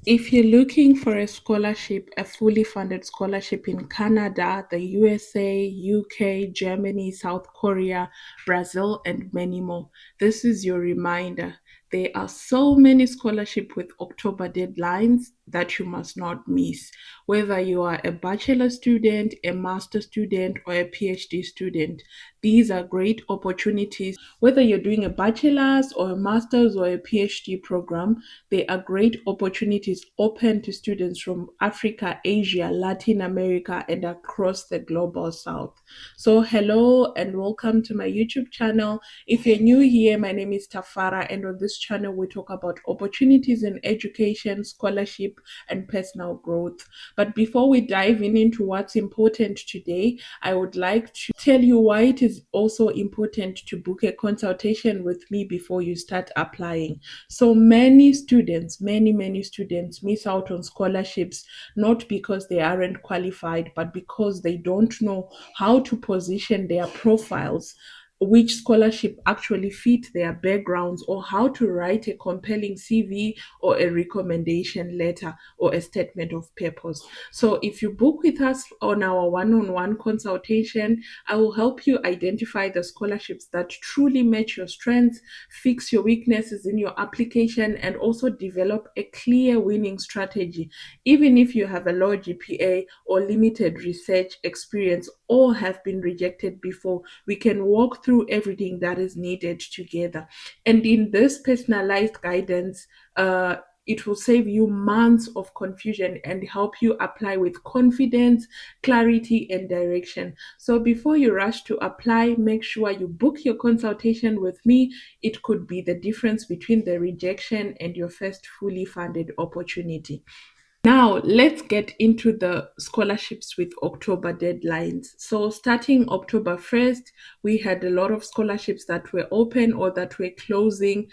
If you're looking for a scholarship, a fully funded scholarship in Canada, the USA, UK, Germany, South Korea, Brazil, and many more, this is your reminder. There are so many scholarships with October deadlines that you must not miss. Whether you are a bachelor student, a master student, or a PhD student, these are great opportunities. Whether you're doing a bachelor's or a master's or a PhD program, there are great opportunities open to students from Africa, Asia, Latin America, and across the global south. So, hello and welcome to my YouTube channel. If you're new here, my name is Tafara, and on this channel, we talk about opportunities in education, scholarship, and personal growth. But before we dive into what's important today, I would like to tell you why it is also important to book a consultation with me before you start applying. So many students miss out on scholarships not because they aren't qualified, but because they don't know how to position their profiles, which scholarship actually fit their backgrounds, or how to write a compelling CV or a recommendation letter or a statement of purpose. So if you book with us on our one-on-one consultation, I will help you identify the scholarships that truly match your strengths, fix your weaknesses in your application, and also develop a clear winning strategy. Even if you have a low GPA or limited research experience or have been rejected before, we can walk through everything that is needed together. And in this personalized guidance, it will save you months of confusion and help you apply with confidence, clarity, and direction. So before you rush to apply, make sure you book your consultation with me. It could be the difference between the rejection and your first fully funded opportunity. Now, let's get into the scholarships with October deadlines. So, starting October 1st, we had a lot of scholarships that were open or that were closing,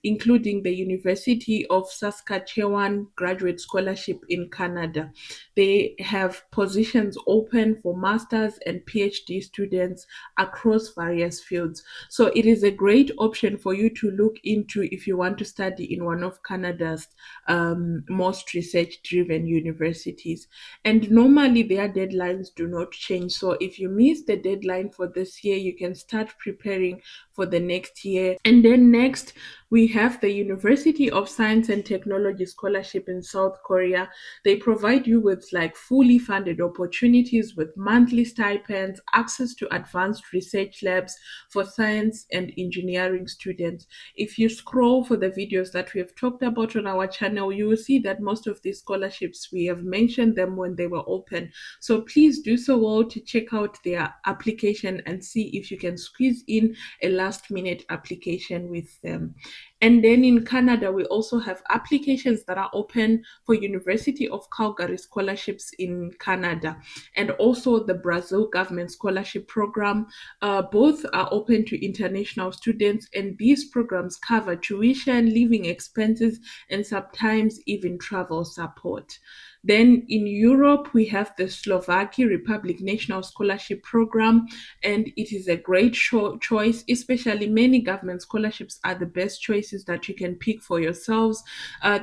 including the University of Saskatchewan Graduate Scholarship in Canada. They have positions open for masters and PhD students across various fields. So, it is a great option for you to look into if you want to study in one of Canada's most research driven universities. And normally their deadlines do not change. So if you miss the deadline for this year, you can start preparing for the next year. And then next, we have the University of Science and Technology Scholarship in South Korea. They provide you with like fully funded opportunities with monthly stipends, access to advanced research labs for science and engineering students. If you scroll for the videos that we have talked about on our channel, you will see that most of these scholarships, we have mentioned them when they were open. So please do so well to check out their application and see if you can squeeze in a last minute application with them. And then in Canada, we also have applications that are open for University of Calgary scholarships in Canada, and also the Brazil government scholarship program. Both are open to international students, and these programs cover tuition, living expenses, and sometimes even travel support. Then in Europe, we have the Slovakia Republic National Scholarship Program, and it is a great choice, especially many government scholarships are the best choices that you can pick for yourselves.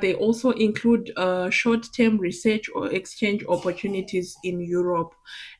They also include short-term research or exchange opportunities in Europe.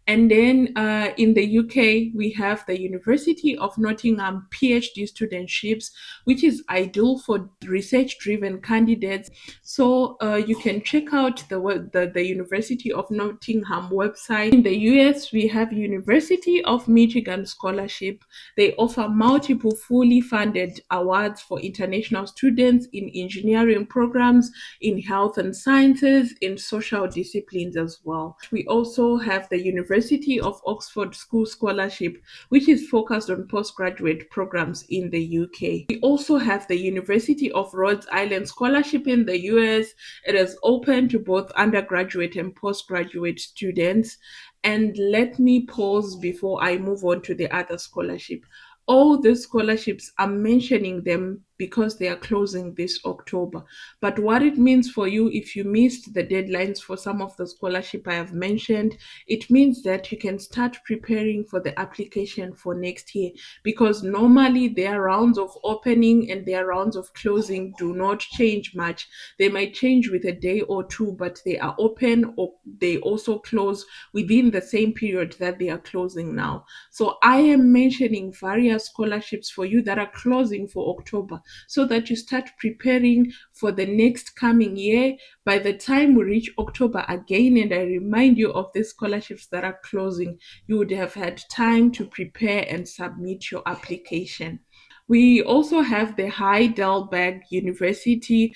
And then in the UK, we have the University of Nottingham PhD studentships, which is ideal for research driven candidates. So you can check out the University of Nottingham website. In the US, we have University of Michigan Scholarship. They offer multiple fully funded awards for international students in engineering programs, in health and sciences, in social disciplines as well. We also have the University of Oxford School Scholarship, which is focused on postgraduate programs in the UK. We also have the University of Rhode Island Scholarship in the US. It is open to both undergraduate and postgraduate students. And let me pause before I move on to the other scholarship. All the scholarships, I'm mentioning them because they are closing this October. But what it means for you if you missed the deadlines for some of the scholarship I have mentioned, it means that you can start preparing for the application for next year, because normally their rounds of opening and their rounds of closing do not change much. They might change with a day or two, but they are open or they also close within the same period that they are closing now. So I am mentioning various scholarships for you that are closing for October, so that you start preparing for the next coming year. By the time we reach October again, and I remind you of the scholarships that are closing, you would have had time to prepare and submit your application. We also have the Heidelberg University,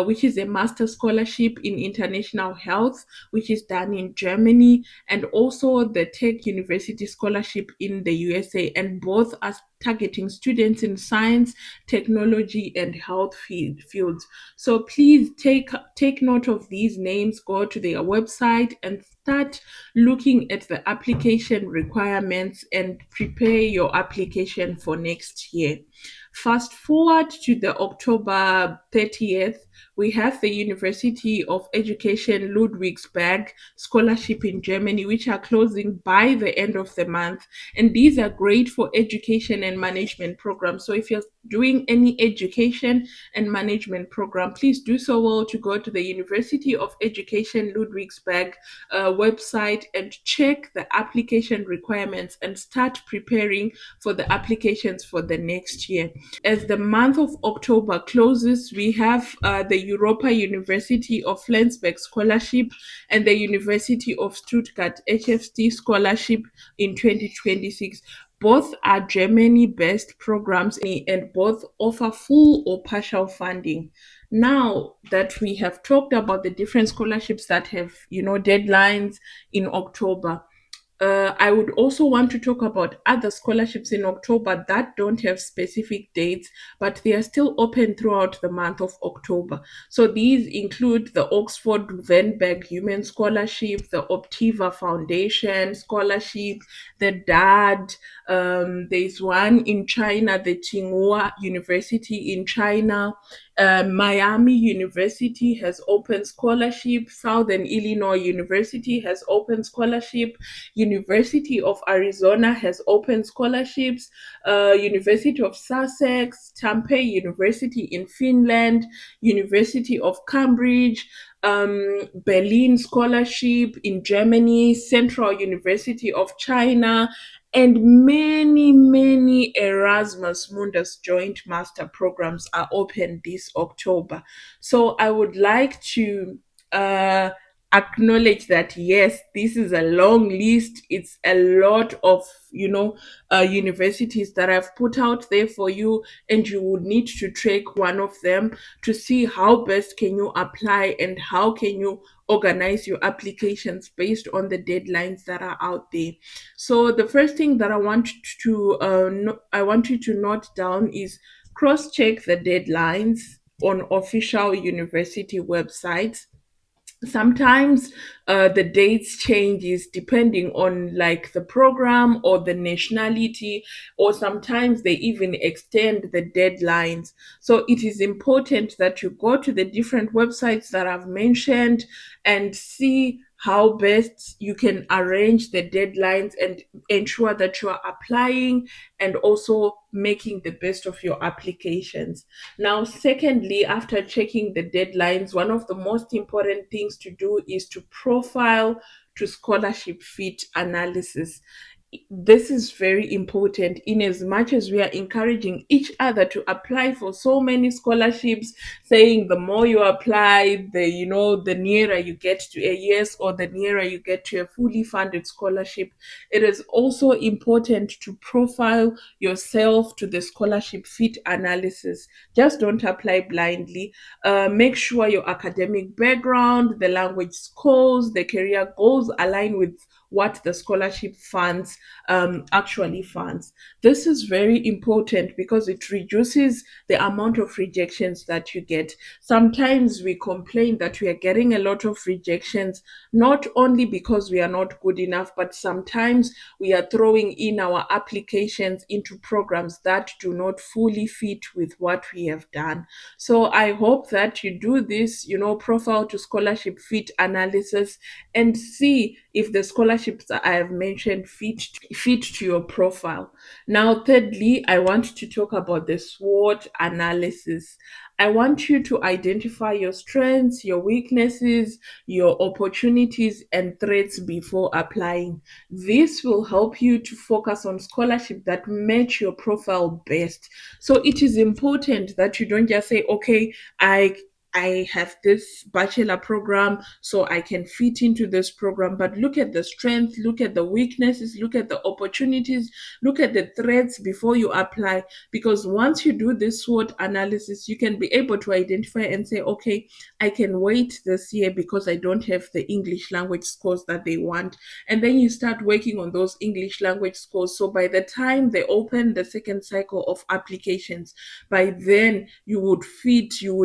which is a master scholarship in international health, which is done in Germany, and also the Tech University Scholarship in the USA. And both are targeting students in science, technology, and health fields. So please take note of these names, go to their website, and start looking at the application requirements and prepare your application for next year. Fast forward to the October 30th, we have the University of Education Ludwigsburg scholarship in Germany, which are closing by the end of the month. And these are great for education and management programs. So if you're doing any education and management program, please do so well to go to the University of Education Ludwigsburg website and check the application requirements and start preparing for the applications for the next year. As the month of October closes, we have the Europa University of Flensburg Scholarship and the University of Stuttgart HFC Scholarship in 2026. Both are Germany based programs and both offer full or partial funding. Now that we have talked about the different scholarships that have, deadlines in October, I would also want to talk about other scholarships in October that don't have specific dates, but they are still open throughout the month of October. So these include the Oxford Venberg Human Scholarship, the Optiva Foundation Scholarship, the DAD. There's one in China, the Tsinghua University in China. Miami University has open scholarship. Southern Illinois University has open scholarship. University of Arizona has open scholarships. University of Sussex, Tampere University in Finland, University of Cambridge, Berlin Scholarship in Germany, Central University of China, and many, many Erasmus Mundus joint master programs are open this October. So I would like to uh, acknowledge that yes, this is a long list. It's a lot of universities that I've put out there for you, and you would need to track one of them to see how best can you apply and how can you organize your applications based on the deadlines that are out there. So the first thing that I want you to note down is cross check the deadlines on official university websites. Sometimes the dates changes depending on like the program or the nationality, or sometimes they even extend the deadlines. So it is important that you go to the different websites that I've mentioned and see how best you can arrange the deadlines and ensure that you are applying and also making the best of your applications. Now, secondly, after checking the deadlines, one of the most important things to do is to profile to scholarship fit analysis. This is very important in as much as we are encouraging each other to apply for so many scholarships, saying the more you apply, the nearer you get to a yes, or the nearer you get to a fully funded scholarship. It is also important to profile yourself to the scholarship fit analysis. Just don't apply blindly. Make sure your academic background, the language skills, the career goals align with what the scholarship funds actually funds. This is very important because it reduces the amount of rejections that you get. Sometimes we complain that we are getting a lot of rejections, not only because we are not good enough, but sometimes we are throwing in our applications into programs that do not fully fit with what we have done. So I hope that you do this, profile to scholarship fit analysis and see if the scholarships that I have mentioned fit to your profile. Now, thirdly, I want to talk about the SWOT analysis. I want you to identify your strengths, your weaknesses, your opportunities, and threats before applying. This will help you to focus on scholarship that match your profile best. So it is important that you don't just say, okay, I have this bachelor program, so I can fit into this program. But look at the strengths, look at the weaknesses, look at the opportunities, look at the threats before you apply. Because once you do this SWOT analysis, you can be able to identify and say, okay, I can wait this year because I don't have the English language scores that they want. And then you start working on those English language scores. So by the time they open the second cycle of applications, by then you would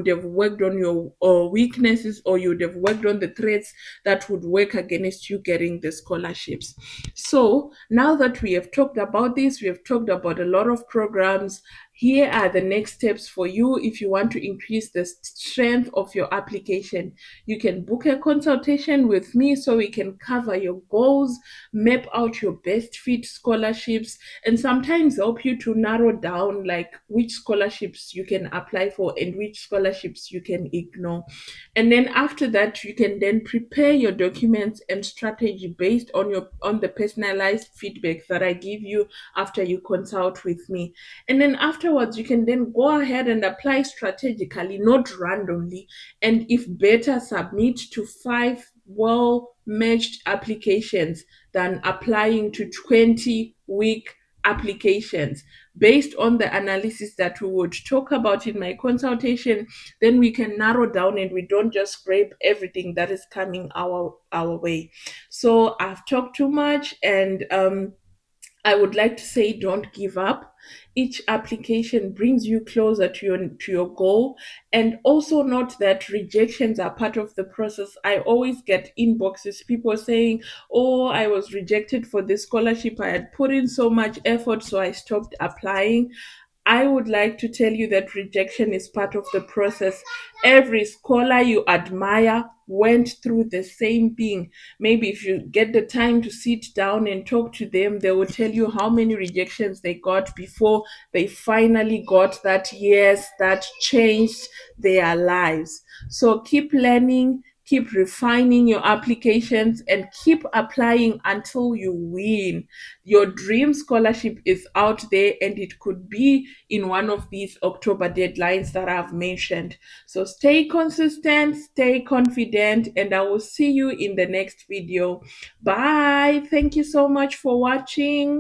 have worked on your weaknesses, or you would have worked on the threats that would work against you getting the scholarships. So now that we have talked about this, we have talked about a lot of programs. Here are the next steps for you if you want to increase the strength of your application. You can book a consultation with me so we can cover your goals, map out your best fit scholarships, and sometimes help you to narrow down like which scholarships you can apply for and which scholarships you can ignore. And then after that, you can then prepare your documents and strategy based on the personalized feedback that I give you after you consult with me. And then afterwards, you can then go ahead and apply strategically, not randomly. And if better, submit to 5 well-matched applications than applying to 20 weak applications. Based on the analysis that we would talk about in my consultation, then we can narrow down and we don't just scrape everything that is coming our way. So I've talked too much, and I would like to say don't give up. Each application brings you closer to your goal. And also note that rejections are part of the process. I always get inboxes, people saying, oh, I was rejected for this scholarship. I had put in so much effort, so I stopped applying. I would like to tell you that rejection is part of the process. Every scholar you admire went through the same thing. Maybe if you get the time to sit down and talk to them, they will tell you how many rejections they got before they finally got that yes, that changed their lives. So keep learning, keep refining your applications, and keep applying until you win. Your dream scholarship is out there, and it could be in one of these October deadlines that I've mentioned. So stay consistent, stay confident, and I will see you in the next video. Bye. Thank you so much for watching.